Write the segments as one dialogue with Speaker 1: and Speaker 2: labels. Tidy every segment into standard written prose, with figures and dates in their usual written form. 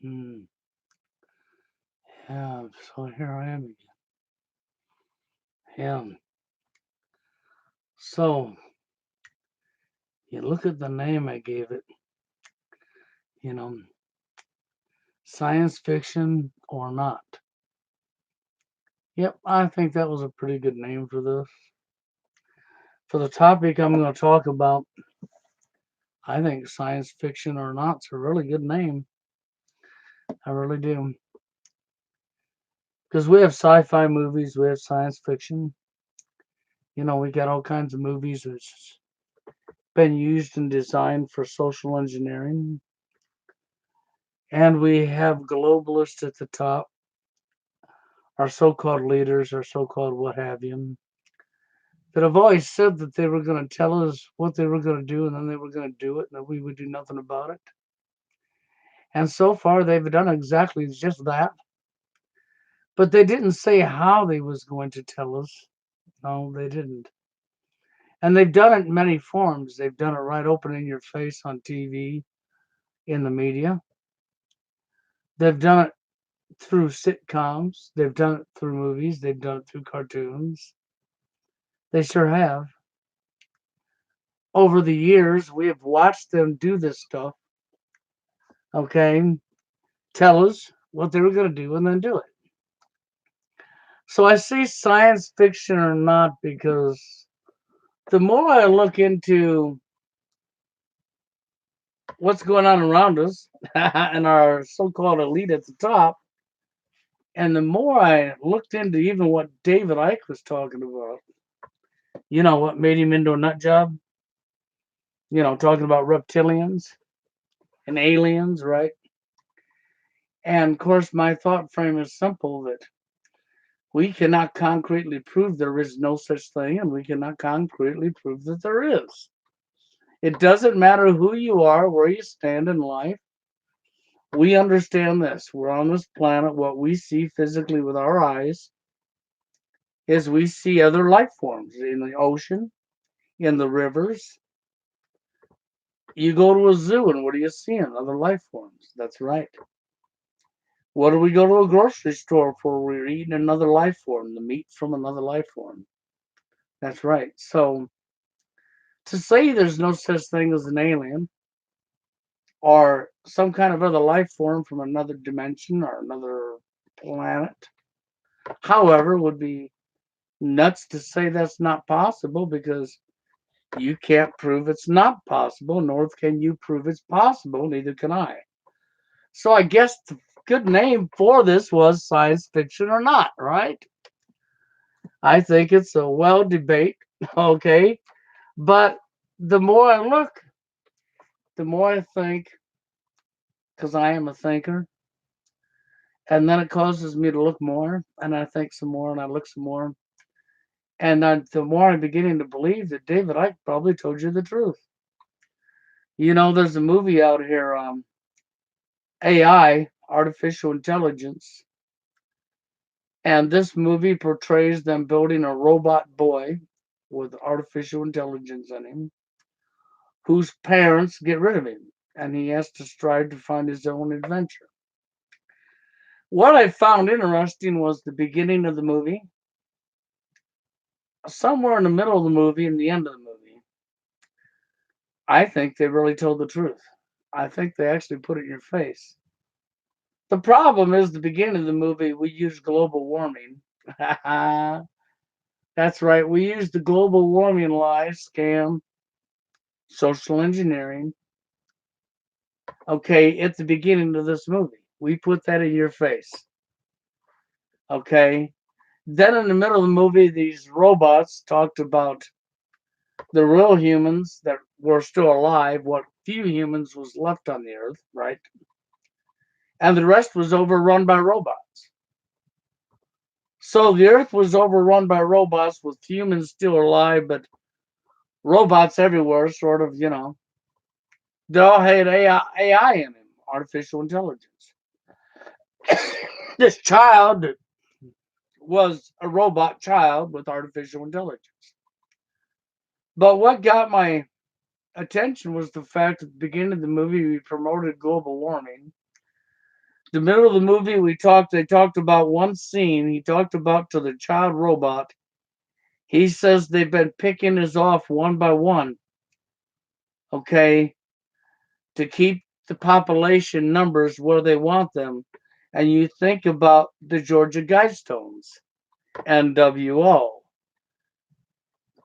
Speaker 1: Hmm. Yeah, so here I am again. Yeah. So you look at the name I gave it, you know, science fiction or not. Yep, I think that was a pretty good name for this. For the topic I'm going to talk about, I think science fiction or not's a really good name. I really do. Because we have sci-fi movies, we have science fiction. We got all kinds of movies that's been used and designed for social engineering. And we have globalists at the top, our so-called leaders, our so-called what have you, that have always said that they were going to tell us what they were going to do and then they were going to do it and that we would do nothing about it. And so far they've done exactly just that. But they didn't say how they was going to tell us. No, they didn't. And they've done it in many forms. They've done it right open in your face on TV, in the media. They've done it through sitcoms. They've done it through movies. They've done it through cartoons. They sure have. Over the years, we have watched them do this stuff, okay? Tell us what they were going to do and then do it. So I say science fiction or not because the more I look into what's going on around us and our so called elite at the top, and the more I looked into even what David Icke was talking about, what made him into a nut job? Talking about reptilians and aliens, right? And of course, my thought frame is simple that we cannot concretely prove there is no such thing, and we cannot concretely prove that there is. It doesn't matter who you are, where you stand in life. We understand this. We're on this planet. What we see physically with our eyes is we see other life forms in the ocean, in the rivers. You go to a zoo, and what are you seeing? Other life forms. That's right. What do we go to a grocery store for? We're eating another life form, the meat from another life form. That's right. So to say there's no such thing as an alien or some kind of other life form from another dimension or another planet, however, would be nuts to say that's not possible because you can't prove it's not possible, nor can you prove it's possible, neither can I. So I guess the good name for this was science fiction or not, right? I think it's a well debate, okay? But the more I look, the more I think, because I am a thinker, and then it causes me to look more, and I think some more, and I look some more, and the more I'm beginning to believe that David Icke probably told you the truth. There's a movie out here, AI, artificial intelligence, and this movie portrays them building a robot boy with artificial intelligence in him, whose parents get rid of him, and he has to strive to find his own adventure. What I found interesting was the beginning of the movie, somewhere in the middle of the movie, and the end of the movie. I think they really told the truth. I think they actually put it in your face. The problem is the beginning of the movie, we use global warming. That's right, we use the global warming lie, scam, social engineering. Okay, at the beginning of this movie, we put that in your face. Okay, then in the middle of the movie, these robots talked about the real humans that were still alive, what few humans was left on the earth, right? And the rest was overrun by robots. So the earth was overrun by robots with humans still alive, but robots everywhere, sort of, they all had AI in them, artificial intelligence. This child was a robot child with artificial intelligence. But what got my attention was the fact at the beginning of the movie we promoted global warming. The middle of the movie, they talked about one scene. He talked about to the child robot. He says they've been picking us off one by one, okay, to keep the population numbers where they want them. And you think about the Georgia Guidestones, NWO,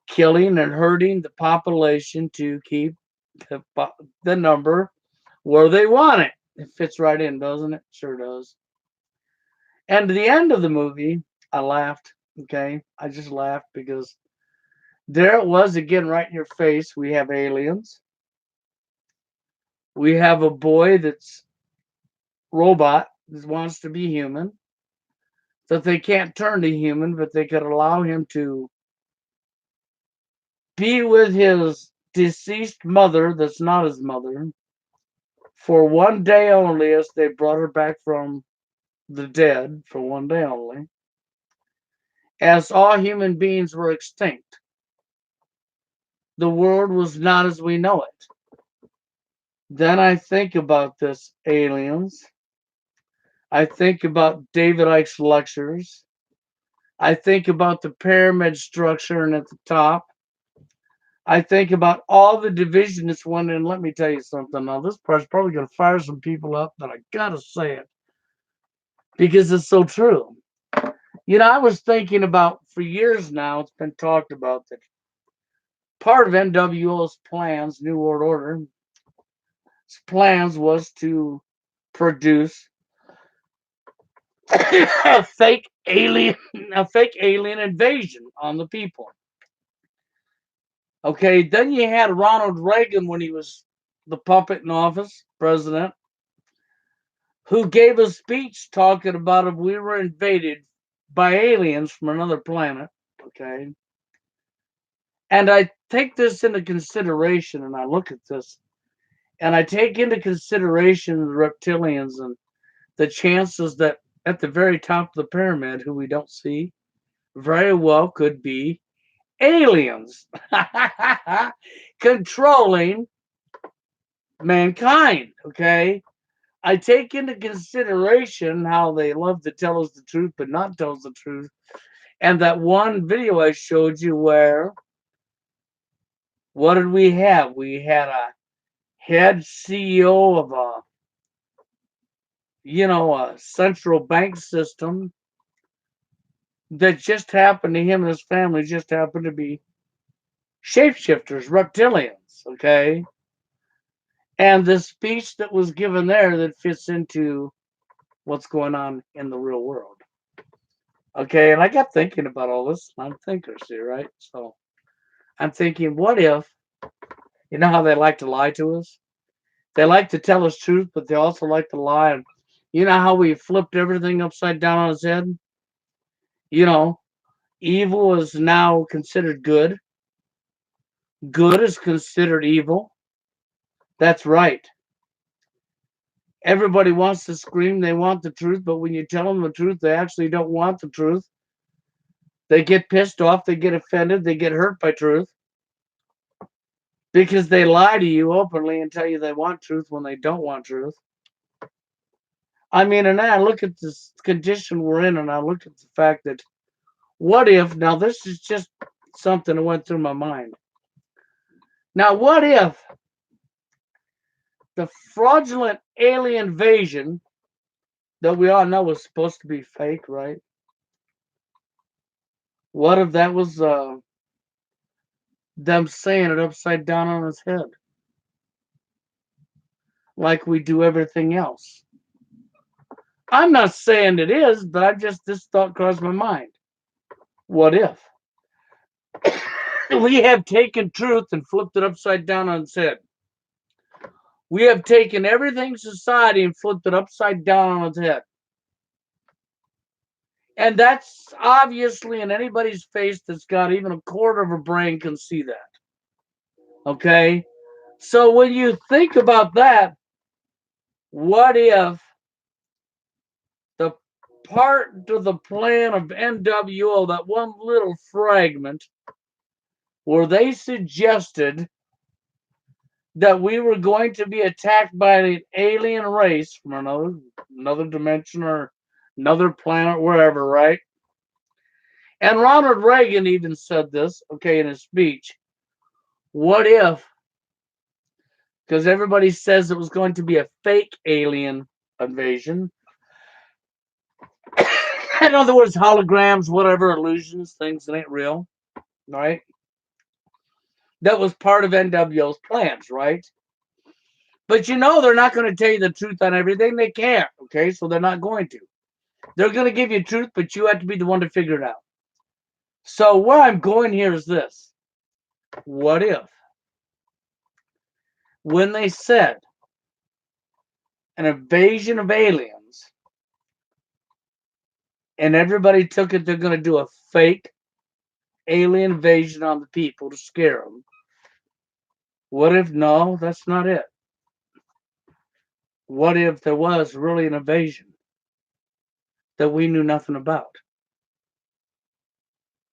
Speaker 1: killing and hurting the population to keep the number where they want it. It fits right in, doesn't it? Sure does. And at the end of the movie, I laughed. Okay, I just laughed because there it was again, right in your face. We have aliens. We have a boy that's robot that wants to be human. That they can't turn to human, but they could allow him to be with his deceased mother, that's not his mother, for one day only, as they brought her back from the dead for one day only, as all human beings were extinct. The world was not as we know it. Then I think about this aliens. I think about David Icke's lectures. I think about the pyramid structure and at the top. I think about all the division that's went in. Let me tell you something. Now, this part's probably going to fire some people up, but I got to say it because it's so true. You know, I was thinking about for years now, it's been talked about that part of NWO's plans, New World Order's plans was to produce a fake alien invasion on the people. Okay, then you had Ronald Reagan when he was the puppet in office, president, who gave a speech talking about if we were invaded by aliens from another planet. Okay, and I take this into consideration, and I look at this, and I take into consideration the reptilians and the chances that at the very top of the pyramid, who we don't see, very well could be aliens controlling mankind. Okay, I take into consideration how they love to tell us the truth but not tell us the truth, and that one video I showed you where what did we have? We had a head CEO of a central bank system that just happened to him and his family just happened to be shapeshifters, reptilians, okay? And the speech that was given there that fits into what's going on in the real world. Okay, and I got thinking about all this. I'm thinkers here, right? So I'm thinking, what if, you know how they like to lie to us? They like to tell us truth, but they also like to lie. And you know how we flipped everything upside down on its head? You know, evil is now considered good. Good is considered evil. That's right. Everybody wants to scream they want the truth, but when you tell them the truth, they actually don't want the truth. They get pissed off, they get offended, they get hurt by truth because they lie to you openly and tell you they want truth when they don't want truth. I mean, and I look at this condition we're in, and I look at the fact that what if, now this is just something that went through my mind. Now, what if the fraudulent alien invasion that we all know was supposed to be fake, right? What if that was them saying it upside down on his head, like we do everything else? I'm not saying it is, but this thought crossed my mind. What if we have taken truth and flipped it upside down on its head? We have taken everything society and flipped it upside down on its head. And that's obviously in anybody's face that's got even a quarter of a brain can see that. Okay? So when you think about that, what if the part of the plan of NWO, that one little fragment, where they suggested that we were going to be attacked by an alien race from another dimension or another planet, wherever, right? And Ronald Reagan even said this, okay, in his speech. What if, because everybody says it was going to be a fake alien invasion, in other words, holograms, whatever, illusions, things that ain't real, right? That was part of NWO's plans, right? But they're not going to tell you the truth on everything. They can't, okay? So they're not going to. They're going to give you truth, but you have to be the one to figure it out. So where I'm going here is this. What if, when they said an invasion of aliens, and everybody took it, they're going to do a fake alien invasion on the people to scare them. What if, no, that's not it? What if there was really an invasion that we knew nothing about?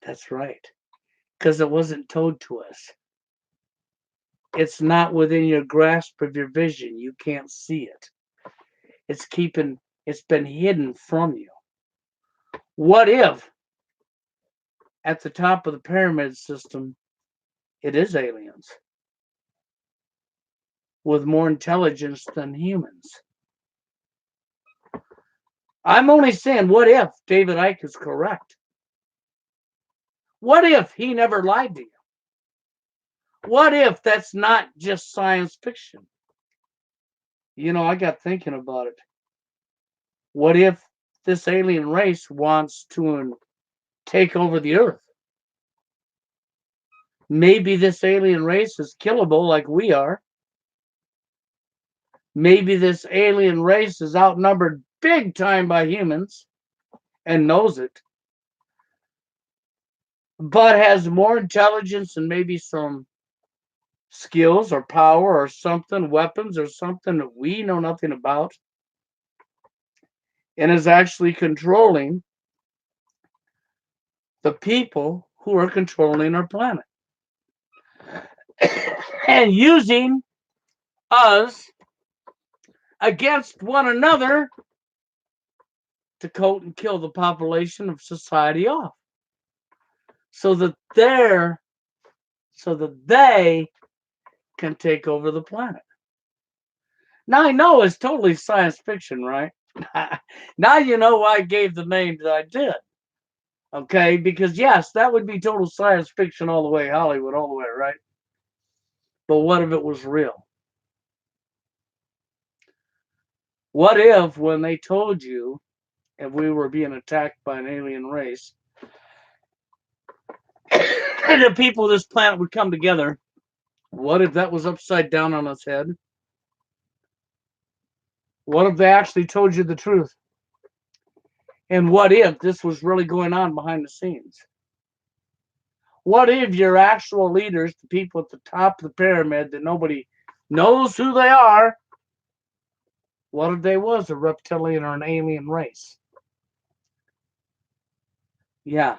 Speaker 1: That's right. Because it wasn't told to us. It's not within your grasp of your vision. You can't see it. It's been hidden from you. What if at the top of the pyramid system it is aliens with more intelligence than humans? I'm only saying, what if David Icke is correct? What if he never lied to you? What if that's not just science fiction? I got thinking about it. What if this alien race wants to take over the earth? Maybe this alien race is killable like we are. Maybe this alien race is outnumbered big time by humans and knows it, but has more intelligence and maybe some skills or power or something, weapons or something that we know nothing about, and is actually controlling the people who are controlling our planet and using us against one another to coat and kill the population of society off so that they can take over the planet. Now I know it's totally science fiction, right? Now you know why I gave the name that I did. Okay, because yes, that would be total science fiction all the way, Hollywood all the way, right? But what if it was real? What if when they told you if we were being attacked by an alien race, and the people of this planet would come together, what if that was upside down on its head? What if they actually told you the truth? And what if this was really going on behind the scenes? What if your actual leaders, the people at the top of the pyramid that nobody knows who they are, what if they was a reptilian or an alien race? Yeah.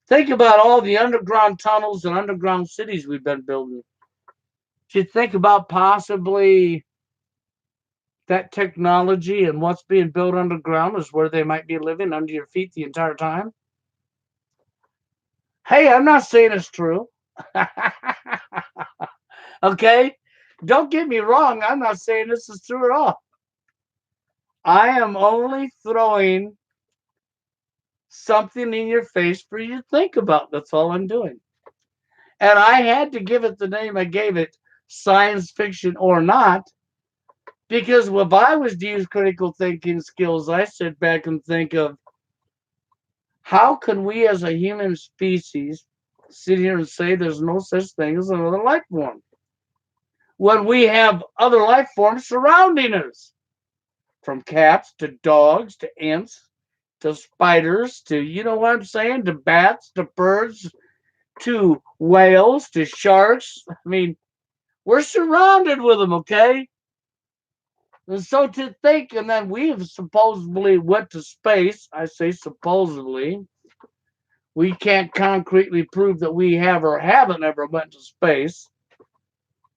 Speaker 1: Think about all the underground tunnels and underground cities we've been building. Do you think about possibly that technology and what's being built underground is where they might be living under your feet the entire time? Hey, I'm not saying it's true. Okay? Don't get me wrong. I'm not saying this is true at all. I am only throwing something in your face for you to think about. That's all I'm doing. And I had to give it the name I gave it, science fiction or not, because if I was to use critical thinking skills, I sit back and think of how can we as a human species sit here and say there's no such thing as another life form when we have other life forms surrounding us, from cats to dogs to ants to spiders to, you know what I'm saying, to bats to birds to whales to sharks. I mean, we're surrounded with them, okay? And so to think, and then we've supposedly went to space. I say supposedly. We can't concretely prove that we have or haven't ever went to space.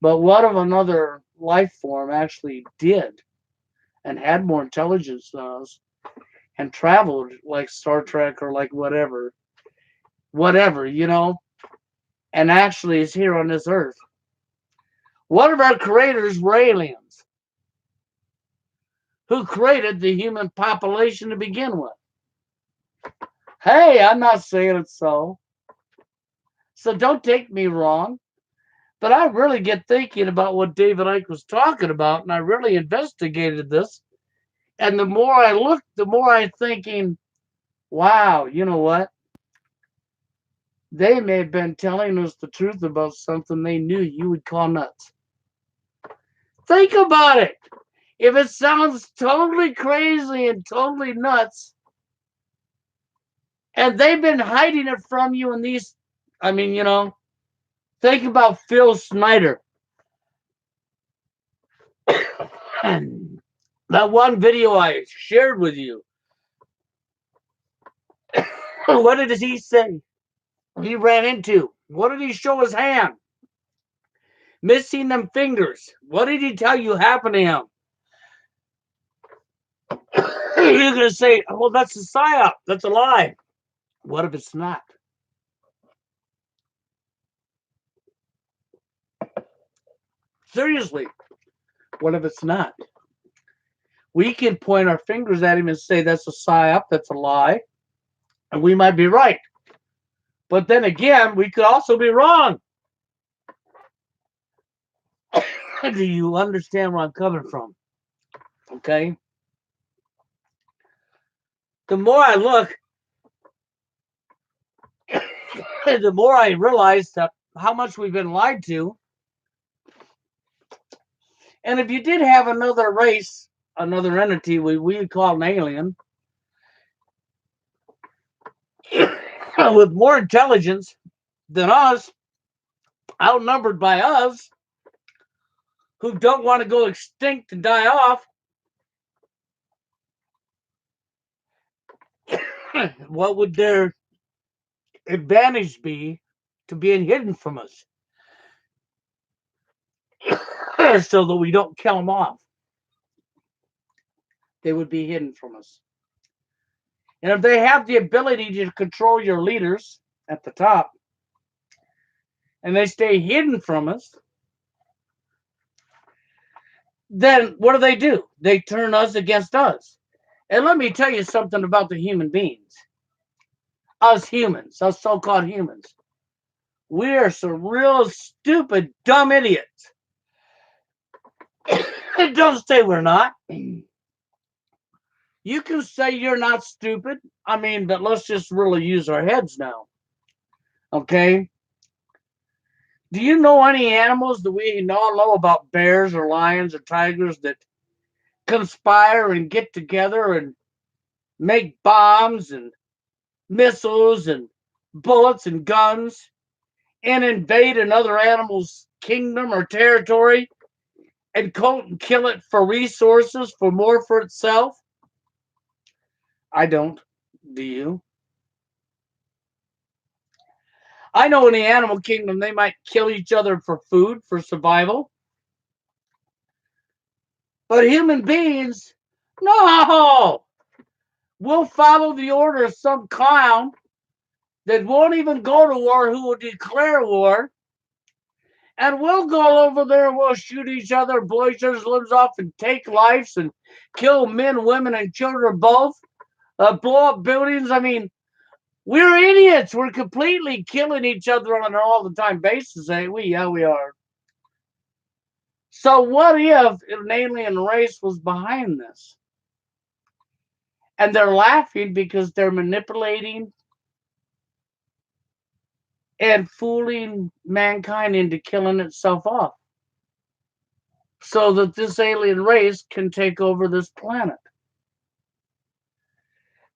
Speaker 1: But what if another life form actually did and had more intelligence than us and traveled like Star Trek or like whatever, and actually is here on this earth? What if our creators were aliens who created the human population to begin with? Hey, I'm not saying it's so. So don't take me wrong. But I really get thinking about what David Icke was talking about, and I really investigated this. And the more I looked, the more I'm thinking, wow, you know what? They may have been telling us the truth about something they knew you would call nuts. Think about it. If it sounds totally crazy and totally nuts, and they've been hiding it from you in these, think about Phil Snyder. That one video I shared with you. What did he say? He ran into? What did he show his hand? Missing them fingers. What did he tell you happened to him? You're going to say, well, that's a psyop. That's a lie. What if it's not? Seriously, what if it's not? We can point our fingers at him and say that's a psyop, that's a lie, and we might be right. But then again, we could also be wrong. Do you understand where I'm coming from? Okay. The more I look, the more I realize that how much we've been lied to. And if you did have another race, another entity we would call an alien, with more intelligence than us, outnumbered by us, who don't want to go extinct and die off, what would their advantage be to being hidden from us so that we don't kill them off? They would be hidden from us. And if they have the ability to control your leaders at the top and they stay hidden from us, then what do? They turn us against us. And let me tell you something about the human beings. Us humans, us so-called humans. We are some real stupid, dumb idiots. Don't say we're not. You can say you're not stupid. But let's just really use our heads now. Okay? Do you know any animals that we know about bears or lions or tigers that conspire and get together and make bombs and missiles and bullets and guns and invade another animal's kingdom or territory and kill it for resources, for more for itself? I don't. Do you? I know in the animal kingdom they might kill each other for food, for survival. But human beings, no! We'll follow the order of some clown that won't even go to war, who will declare war. And we'll go over there and we'll shoot each other, blow each other's limbs off, and take lives and kill men, women, and children both. Blow up buildings. We're idiots. We're completely killing each other on an all-the-time basis, ain't we? Yeah, we are. So what if an alien race was behind this? And they're laughing because they're manipulating and fooling mankind into killing itself off so that this alien race can take over this planet.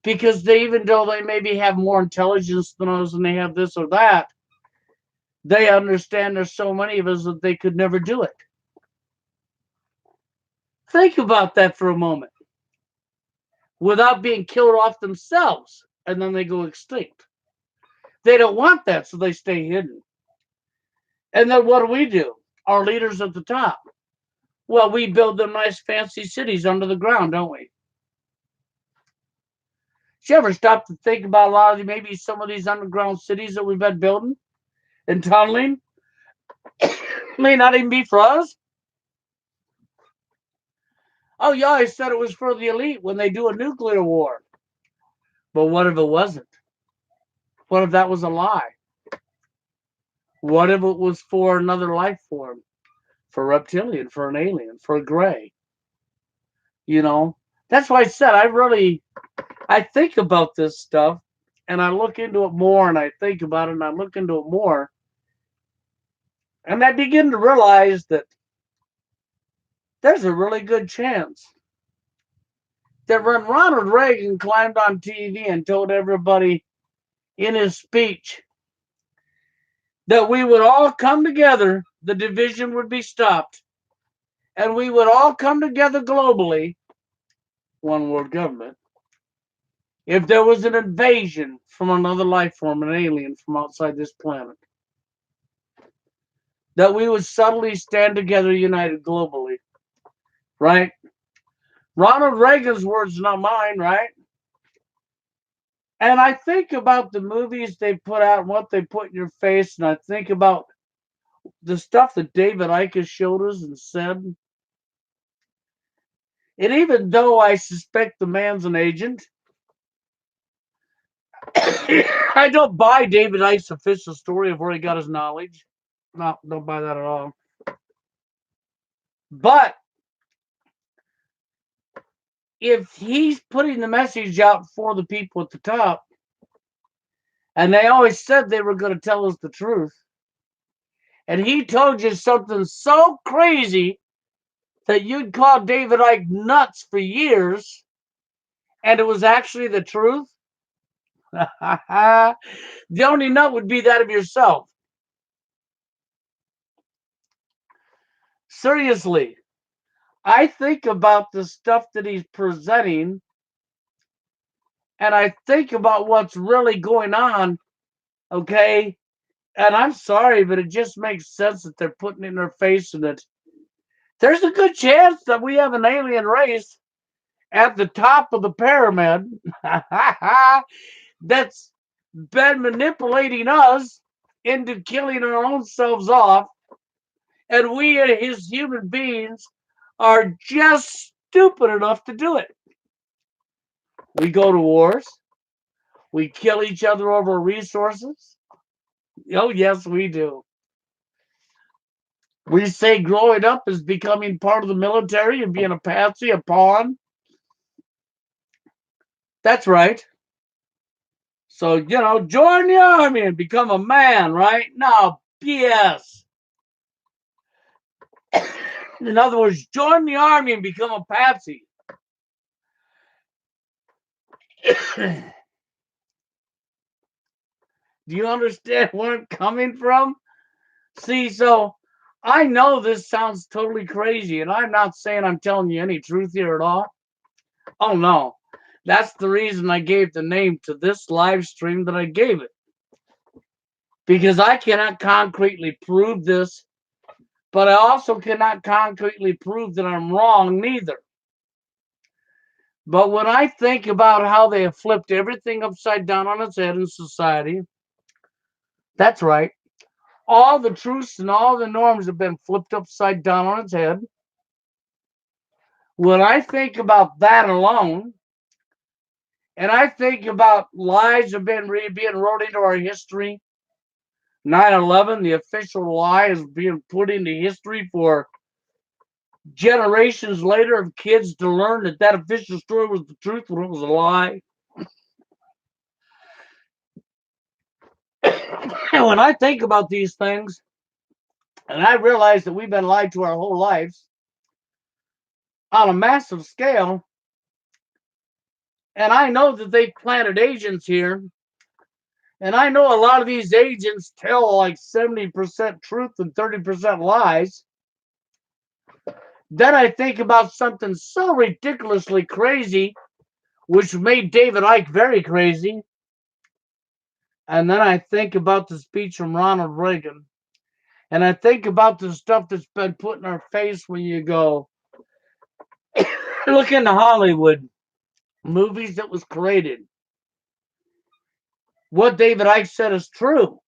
Speaker 1: Because even though they maybe have more intelligence than us and they have this or that, they understand there's so many of us that they could never do it. Think about that for a moment. Without being killed off themselves, and then they go extinct. They don't want that, so they stay hidden. And then what do? our leaders at the top. Well, we build them nice fancy cities under the ground, don't we? Did you ever stop to think about a lot of maybe some of these underground cities that we've been building and tunneling may not even be for us? Oh, yeah, I said it was for the elite when they do a nuclear war. But what if it wasn't? What if that was a lie? What if it was for another life form? For a reptilian, for an alien, for a gray? You know? That's why I said I think about this stuff and I look into it more and I think about it and I look into it more. And I begin to realize that there's a really good chance that when Ronald Reagan climbed on TV and told everybody in his speech that we would all come together, the division would be stopped, and we would all come together globally, one world government, if there was an invasion from another life form, an alien from outside this planet, that we would subtly stand together united globally, right? Ronald Reagan's words, not mine, right? And I think about the movies they put out and what they put in your face, and I think about the stuff that David Icke has showed us and said. And even though I suspect the man's an agent, I don't buy David Icke's official story of where he got his knowledge. No, don't buy that at all. But if he's putting the message out for the people at the top, and they always said they were going to tell us the truth, and he told you something so crazy that you'd call David Icke nuts for years, and it was actually the truth, the only nut would be that of yourself. Seriously, I think about the stuff that he's presenting, and I think about what's really going on, okay? And I'm sorry, but it just makes sense that they're putting it in their face and that there's a good chance that we have an alien race at the top of the pyramid that's been manipulating us into killing our own selves off. And we, as human beings, are just stupid enough to do it. We go to wars. We kill each other over resources. Oh, yes, we do. We say growing up is becoming part of the military and being a patsy, a pawn. That's right. So, join the army and become a man, right? No, BS. In other words, join the army and become a patsy. Do you understand where I'm coming from? See, so I know this sounds totally crazy, and I'm not saying I'm telling you any truth here at all. Oh, no. That's the reason I gave the name to this live stream that I gave it. Because I cannot concretely prove this, but I also cannot concretely prove that I'm wrong neither. But when I think about how they have flipped everything upside down on its head in society, that's right. All the truths and all the norms have been flipped upside down on its head. When I think about that alone, and I think about lies have been being wrote into our history, 9/11, the official lie is being put into history for generations later of kids to learn that that official story was the truth when it was a lie. And when I think about these things, and I realize that we've been lied to our whole lives on a massive scale, and I know that they planted agents here, and I know a lot of these agents tell like 70% truth and 30% lies. Then I think about something so ridiculously crazy, which made David Icke very crazy. And then I think about the speech from Ronald Reagan. And I think about the stuff that's been put in our face when you go look into Hollywood, movies that was created. What David Icke said is true.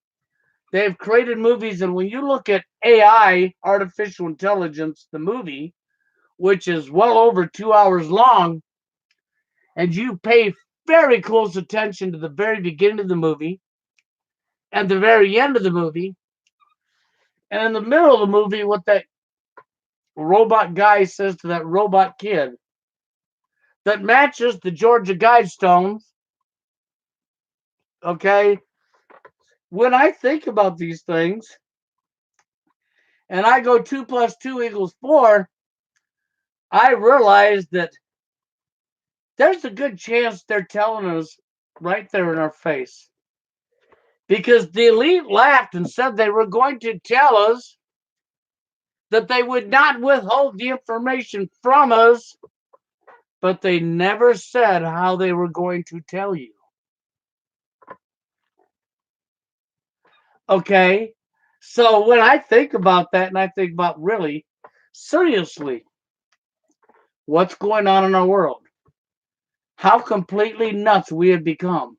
Speaker 1: They've created movies, and when you look at AI, artificial intelligence, the movie, which is well over 2 hours long, and you pay very close attention to the very beginning of the movie and the very end of the movie, and in the middle of the movie, what that robot guy says to that robot kid that matches the Georgia Guidestones. Okay, when I think about these things and I go 2 + 2 = 4, I realize that there's a good chance they're telling us right there in our face. Because the elite laughed and said they were going to tell us that they would not withhold the information from us, but they never said how they were going to tell you. Okay? So when I think about that and I think about really, seriously, what's going on in our world, how completely nuts we have become,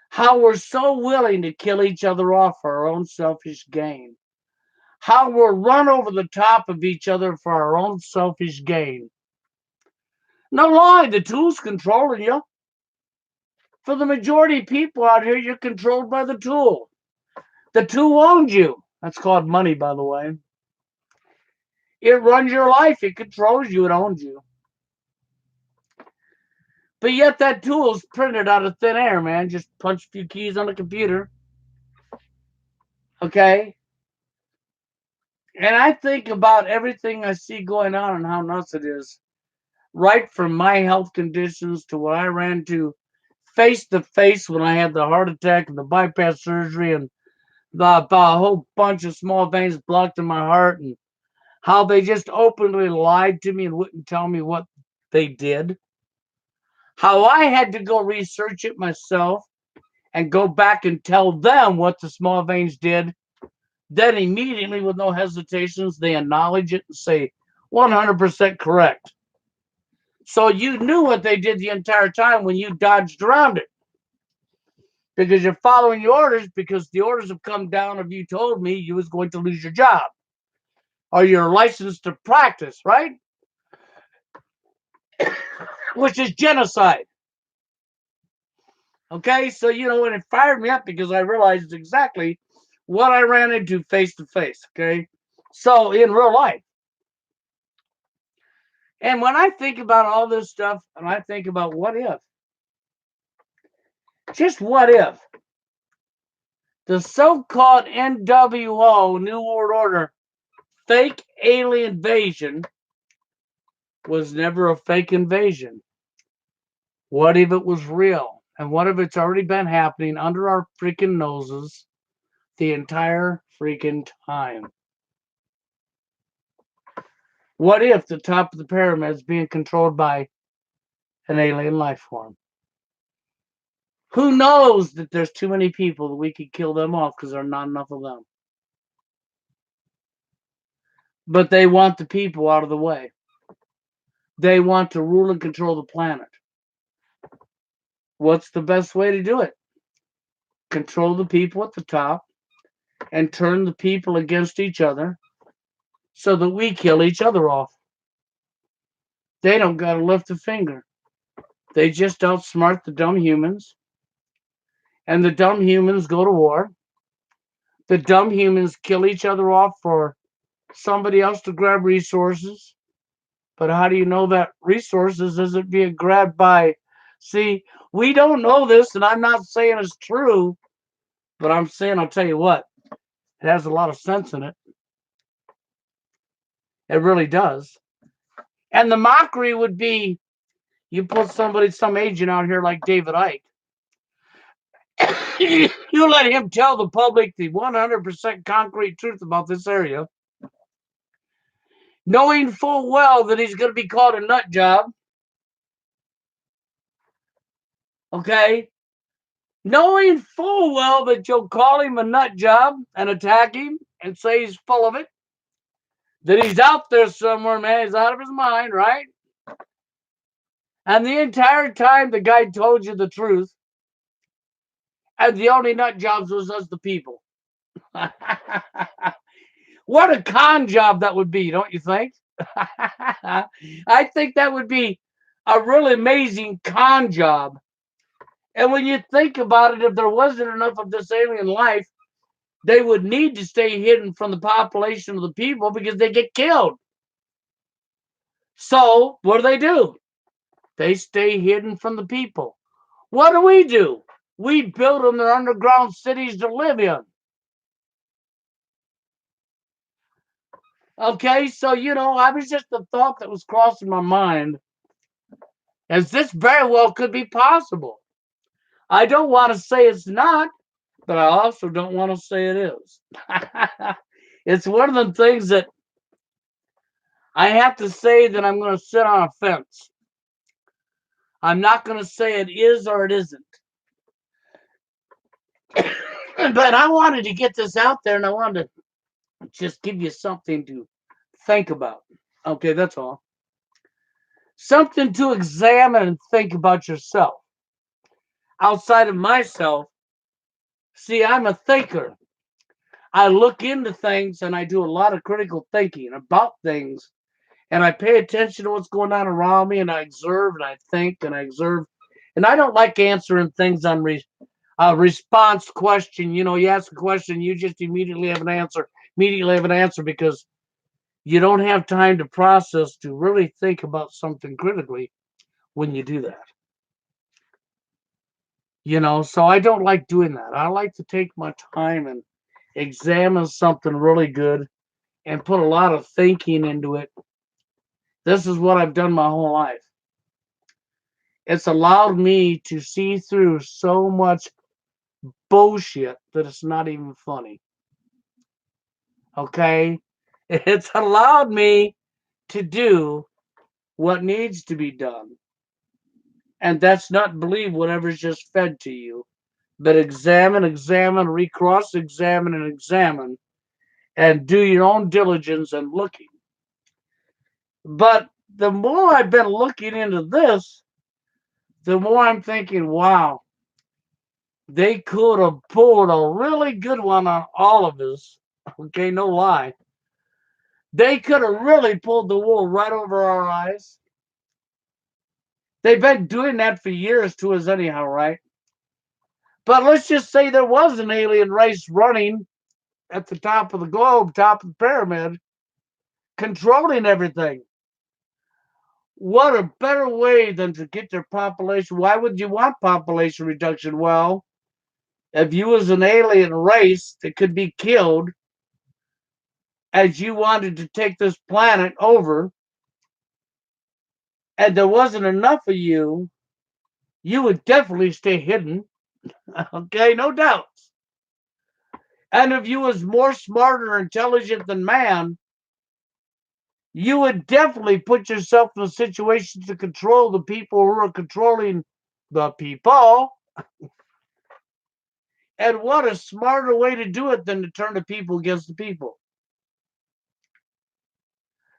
Speaker 1: how we're so willing to kill each other off for our own selfish gain, how we're run over the top of each other for our own selfish gain. No lie, the tool's controlling you. For the majority of people out here, you're controlled by the tool. The tool owns you. That's called money, by the way. It runs your life. It controls you. It owns you. But yet that tool is printed out of thin air, man. Just punch a few keys on the computer. Okay? And I think about everything I see going on and how nuts it is. Right from my health conditions to what I ran to face when I had the heart attack and the bypass surgery and the whole bunch of small veins blocked in my heart, and how they just openly lied to me and wouldn't tell me what they did. How I had to go research it myself and go back and tell them what the small veins did. Then immediately, with no hesitations, they acknowledge it and say 100% correct. So you knew what they did the entire time when you dodged around it. Because you're following the orders, because the orders have come down if you told me you was going to lose your job or your license to practice, right? Which is genocide. Okay, so when it fired me up because I realized exactly what I ran into face to face. Okay, so in real life, and when I think about all this stuff, and I think about what if, just what if the so-called NWO New World Order fake alien invasion was never a fake invasion? What if it was real? And what if it's already been happening under our freaking noses the entire freaking time? What if the top of the pyramid is being controlled by an alien life form? Who knows that there's too many people that we could kill them off because there are not enough of them. But they want the people out of the way. They want to rule and control the planet. What's the best way to do it? Control the people at the top and turn the people against each other so that we kill each other off. They don't got to lift a finger. They just outsmart the dumb humans, and the dumb humans go to war. The dumb humans kill each other off for somebody else to grab resources. But how do you know that resources isn't being grabbed by? See, we don't know this, and I'm not saying it's true, but I'm saying, I'll tell you what, it has a lot of sense in it. It really does. And the mockery would be, you put some agent out here like David Icke, you let him tell the public the 100% concrete truth about this area, knowing full well that he's going to be called a nut job. Okay? Knowing full well that you'll call him a nut job and attack him and say he's full of it, that he's out there somewhere, man, he's out of his mind, right? And the entire time the guy told you the truth, and the only nut jobs was us, the people. What a con job that would be, don't you think? I think that would be a really amazing con job. And when you think about it, if there wasn't enough of this alien life, they would need to stay hidden from the population of the people because they get killed. So what do? They stay hidden from the people. What do? We build them their underground cities to live in. Okay, so I was just a thought that was crossing my mind, as this very well could be possible. I don't want to say it's not, but I also don't want to say it is. It's one of the things that I have to say that I'm going to sit on a fence. I'm not going to say it is or it isn't. But I wanted to get this out there, and I wanted to just give you something to think about. Okay, that's all. Something to examine and think about yourself. Outside of myself, see, I'm a thinker. I look into things and I do a lot of critical thinking about things, and I pay attention to what's going on around me, and I observe and I think and I observe. And I don't like answering things on a response question. You ask a question, you just immediately have an answer, because you don't have time to process, to really think about something critically when you do that. So I don't like doing that. I like to take my time and examine something really good and put a lot of thinking into it. This is what I've done my whole life. It's allowed me to see through so much bullshit that it's not even funny. Okay? It's allowed me to do what needs to be done. And that's not believe whatever's just fed to you, but examine, recross examine, and examine, and do your own diligence and looking. But the more I've been looking into this, the more I'm thinking, wow, they could have pulled a really good one on all of us. Okay, no lie. They could have really pulled the wool right over our eyes. They've been doing that for years to us anyhow, right? But let's just say there was an alien race running at the top of the globe, top of the pyramid, controlling everything. What a better way than to get their population? Why would you want population reduction? Well, if you was an alien race that could be killed, as you wanted to take this planet over, and there wasn't enough of you, you would definitely stay hidden. Okay, no doubts. And if you was more smarter or intelligent than man, you would definitely put yourself in a situation to control the people who are controlling the people. And what a smarter way to do it than to turn the people against the people.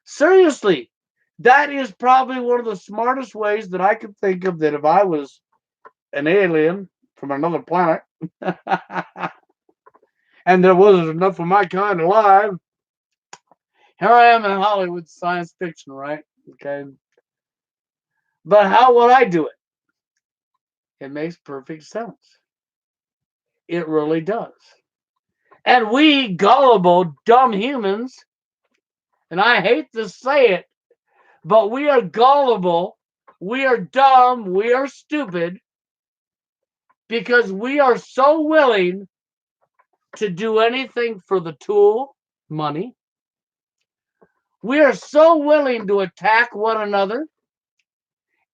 Speaker 1: Seriously, that is probably one of the smartest ways that I could think of, that if I was an alien from another planet and there wasn't enough of my kind alive, here I am in Hollywood science fiction, right? Okay. But how would I do it? It makes perfect sense. It really does. And we gullible, dumb humans, and I hate to say it, but we are gullible, we are dumb, we are stupid, because we are so willing to do anything for the tool, money. We are so willing to attack one another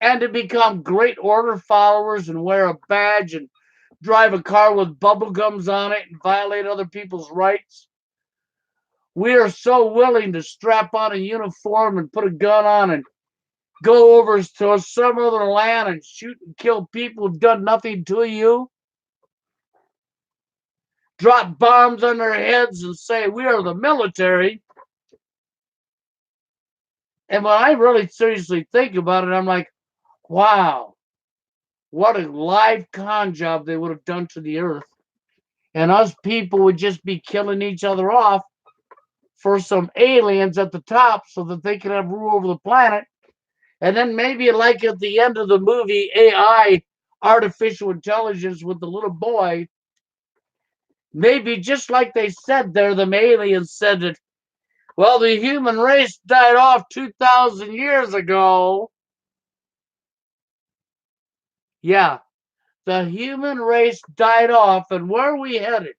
Speaker 1: and to become great order followers and wear a badge and drive a car with bubble gums on it and violate other people's rights. We are so willing to strap on a uniform and put a gun on and go over to some other land and shoot and kill people who've done nothing to you. drop bombs on their heads and say, we are the military. And when I really seriously think about it, I'm like, wow, what a live con job they would have done to the earth. And us people would just be killing each other off for some aliens at the top so that they could have rule over the planet. And then maybe like at the end of the movie, AI, artificial intelligence with the little boy, maybe just like they said there, the aliens said that, well, the human race died off 2,000 years ago. Yeah, the human race died off, and where are we headed?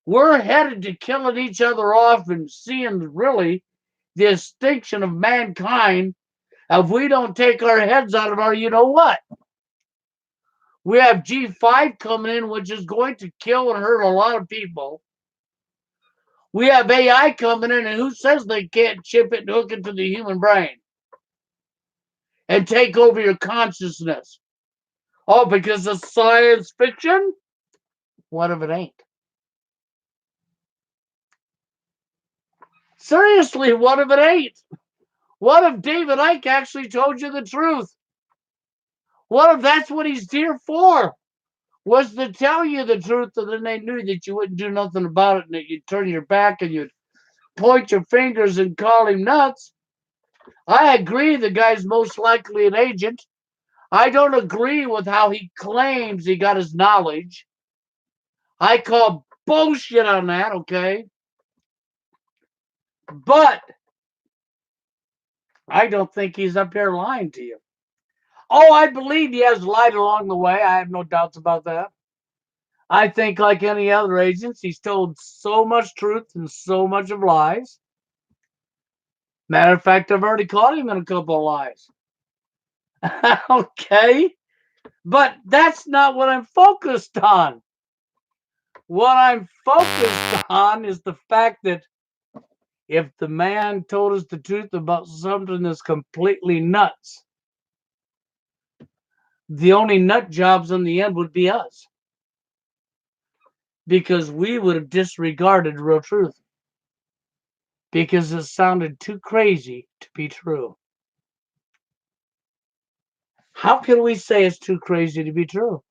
Speaker 1: We're headed to killing each other off and seeing really the extinction of mankind if we don't take our heads out of our you know what. We have G5 coming in, which is going to kill and hurt a lot of people. We have AI coming in, and who says they can't chip it and hook it to the human brain and take over your consciousness? Oh, because of science fiction? What if it ain't? Seriously, what if it ain't? What if David Icke actually told you the truth? What if that's what he's here for? Was to tell you the truth, and then they knew that you wouldn't do nothing about it, and that you'd turn your back and you'd point your fingers and call him nuts. I agree the guy's most likely an agent. I don't agree with how he claims he got his knowledge. I call bullshit on that, okay? But I don't think he's up here lying to you. Oh, I believe he has lied along the way. I have no doubts about that. I think, like any other agents, he's told so much truth and so much of lies. Matter of fact, I've already caught him in a couple of lies. Okay? But that's not what I'm focused on. What I'm focused on is the fact that if the man told us the truth about something that's completely nuts, the only nut jobs in the end would be us. Because we would have disregarded real truth. Because it sounded too crazy to be true. How can we say it's too crazy to be true?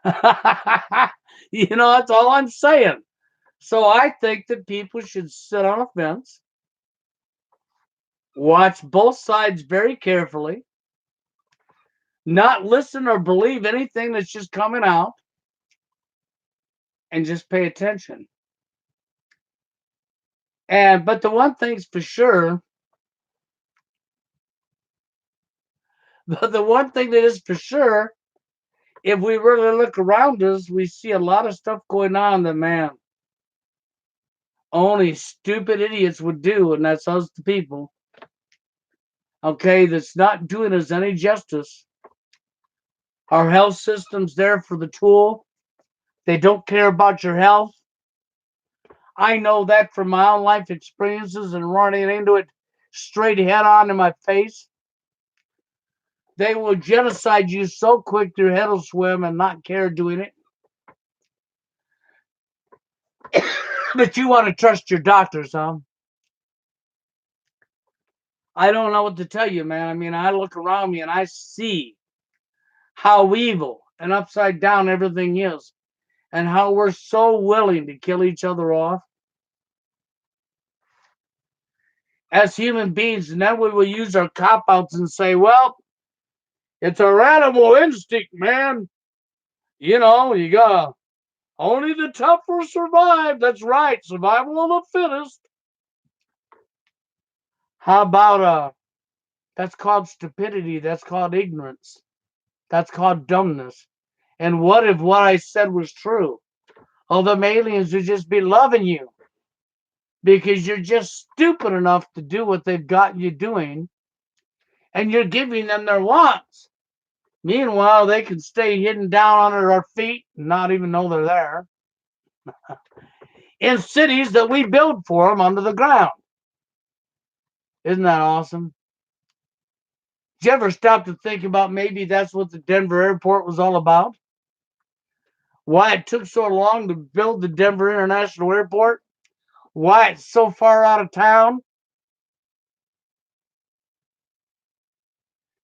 Speaker 1: That's all I'm saying. So I think that people should sit on a fence, watch both sides very carefully, not listen or believe anything that's just coming out, and just pay attention. But the one thing's for sure, but the one thing that is for sure, if we really look around us, we see a lot of stuff going on that, man, only stupid idiots would do, and that's us, the people. Okay, that's not doing us any justice. Our health system's there for the tool. They don't care about your health. I know that from my own life experiences and running into it straight head on in my face. They will genocide you so quick your head will swim and not care doing it. But you want to trust your doctors, huh? I don't know what to tell you, man. I mean, I look around me and I see how evil and upside down everything is, and how we're so willing to kill each other off as human beings. And then we will use our cop outs and say, well, it's our animal instinct, man. You got only the tough will survive. That's right. Survival of the fittest. How about that's called stupidity. That's called ignorance. That's called dumbness. And what if what I said was true? Oh, them aliens would just be loving you because you're just stupid enough to do what they've got you doing, and you're giving them their wants. Meanwhile, they can stay hidden down under our feet and not even know they're there in cities that we build for them under the ground. Isn't that awesome? Did you ever stop to think about maybe that's what the Denver airport was all about? Why it took so long to build the Denver International Airport? Why it's so far out of town?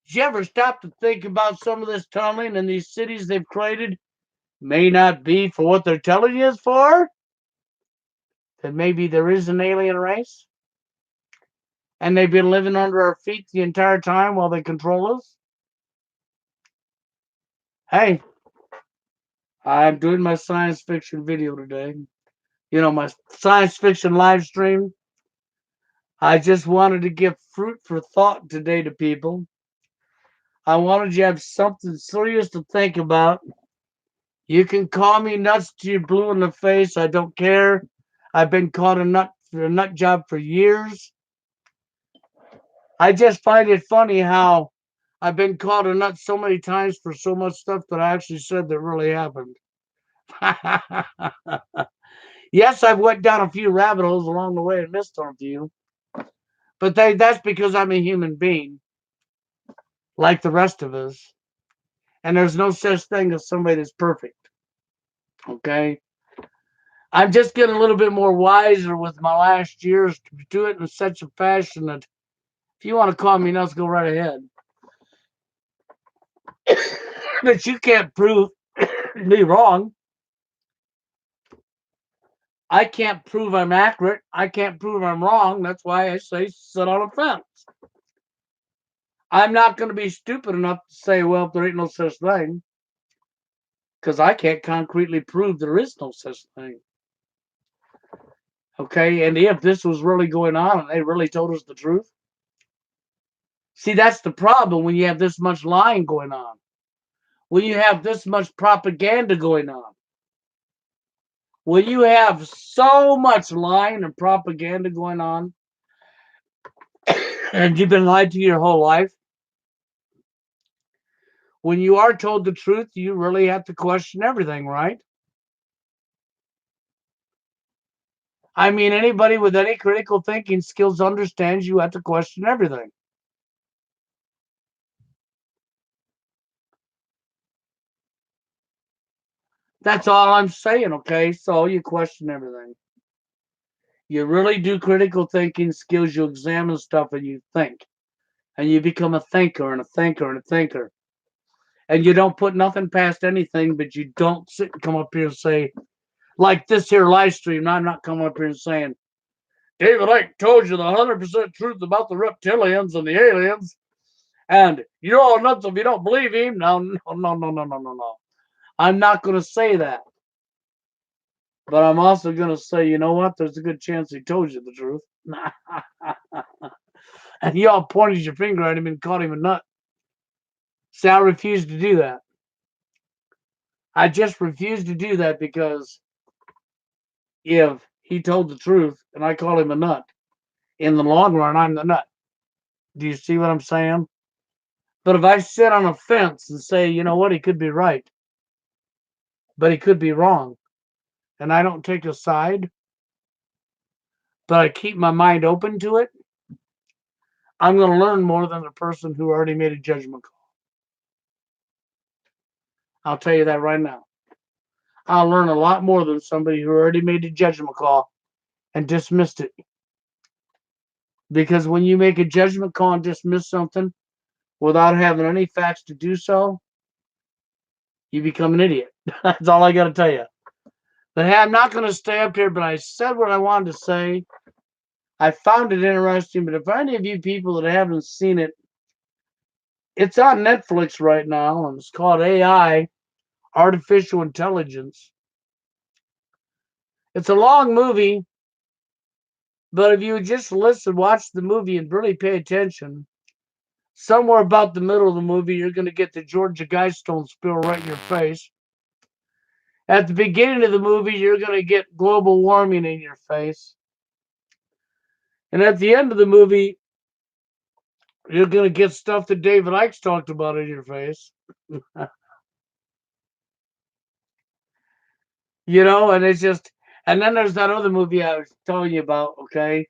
Speaker 1: Did you ever stop to think about some of this tunneling in these cities they've created may not be for what they're telling you it's for? That maybe there is an alien race and they've been living under our feet the entire time while they control us? Hey, I'm doing my science fiction video today. You know, my science fiction live stream. I just wanted to give fruit for thought today to people. I wanted you to have something serious to think about. You can call me nuts to you blue in the face. I don't care. I've been called a nut job for years. I just find it funny how I've been called a nut so many times for so much stuff that I actually said that really happened. Yes, I've went down a few rabbit holes along the way and missed on a few. But that's because I'm a human being, like the rest of us. And there's no such thing as somebody that's perfect. Okay? I'm just getting a little bit more wiser with my last years to do it in such a fashion that if you want to call me nuts, go right ahead. But you can't prove me wrong. I can't prove I'm accurate. I can't prove I'm wrong. That's why I say sit on a fence. I'm not going to be stupid enough to say, well, there ain't no such thing, because I can't concretely prove there is no such thing. Okay, and if this was really going on and they really told us the truth, see, that's the problem when you have this much lying going on, when you have this much propaganda going on, when you have so much lying and propaganda going on, and you've been lied to your whole life. When you are told the truth, you really have to question everything, right? I mean, anybody with any critical thinking skills understands you have to question everything. That's all I'm saying, okay? So you question everything. You really do critical thinking skills. You examine stuff and you think. And you become a thinker and a thinker and a thinker. And you don't put nothing past anything, but you don't sit and come up here and say, like this here live stream, I'm not coming up here and saying, David Icke told you the 100% truth about the reptilians and the aliens. And you're all nuts if you don't believe him. No, no, no, no, no, no, no, no. I'm not going to say that. But I'm also going to say, you know what? There's a good chance he told you the truth. And y'all pointed your finger at him and called him a nut. See, I refuse to do that. I just refuse to do that because if he told the truth and I call him a nut, in the long run, I'm the nut. Do you see what I'm saying? But if I sit on a fence and say, you know what, he could be right, but he could be wrong, and I don't take a side, but I keep my mind open to it, I'm going to learn more than the person who already made a judgment call. I'll tell you that right now. I'll learn a lot more than somebody who already made a judgment call and dismissed it. Because when you make a judgment call and dismiss something without having any facts to do so, you become an idiot. That's all I got to tell you. But hey, I'm not going to stay up here, but I said what I wanted to say. I found it interesting, but if any of you people that haven't seen it, it's on Netflix right now, and it's called AI, Artificial Intelligence. It's a long movie, but if you just listen, watch the movie, and really pay attention, somewhere about the middle of the movie, you're going to get the Georgia Guidestone spill right in your face. At the beginning of the movie, you're going to get global warming in your face. And at the end of the movie, you're going to get stuff that David Icke's talked about in your face. And it's just, and then there's that other movie I was telling you about, okay,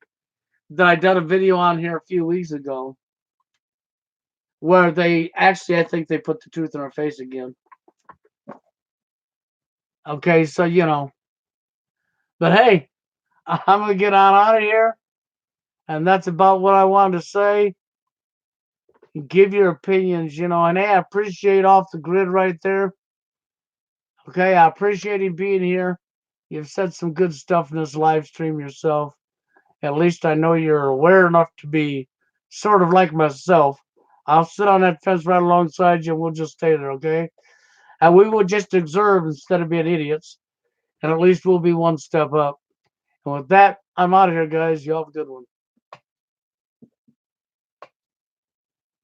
Speaker 1: that I done a video on here a few weeks ago, where they actually, I think they put the truth in our face again. Okay, so but hey, I'm gonna get on out of here, and that's about what I wanted to say. Give your opinions, and hey, I appreciate Off the Grid right there. Okay, I appreciate you being here. You've said some good stuff in this live stream yourself. At least I know you're aware enough to be sort of like myself. I'll sit on that fence right alongside you and we'll just stay there, okay? And we will just observe instead of being idiots. And at least we'll be one step up. And with that, I'm out of here, guys. You all have a good one.